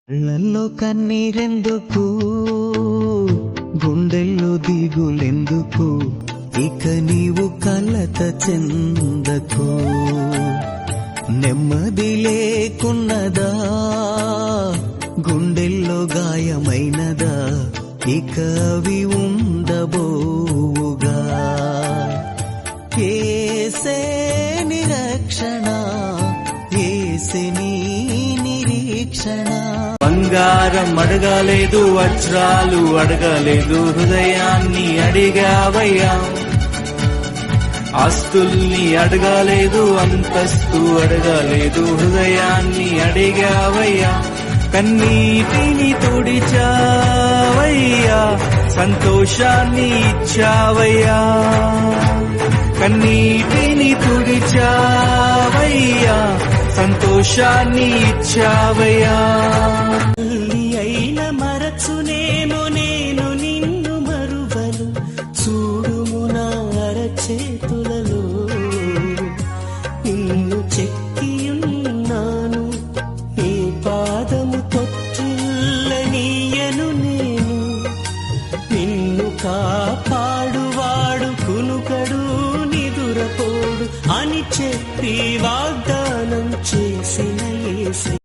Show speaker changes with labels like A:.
A: కళ్ళల్లో కన్నీరెందుకు, గుండెల్లో దిగులెందుకు, ఇక నీవు కలత చెందకు. నెమ్మది లేకున్నదా, గుండెల్లో గాయమైనదా, ఇక అవి ఉండబోవుగా. ఏసే నిరక్షణ, ఏసే నీ నిరీక్షణ.
B: బంగారం అడగలేదు, వజ్రాలు అడగలేదు, హృదయాన్ని అడిగావయ్యా. ఆస్తుల్ని అడగలేదు, అంతస్తు అడగలేదు, హృదయాన్ని అడిగావయ్యా. కన్నీటిని తుడిచావయ్యా, సంతోషాన్ని ఇచ్చావయ్యా. కన్నీటిని తుడిచావయ్యా, సంతోషాన్ని ఇచ్చావయ్యా.
A: అయిన మరచునేమో నేను నిన్ను మరువను, చూడుము నా అరచేతులలో నిన్ను చెక్కియున్నాను. నీ పాదము తొట్టిల్లనీయను నేను, నిన్ను కాపాడువాడు కునుకడు నిదురపోడు అని చెప్పి వాగ్దానం చేసిన యేసయ్య.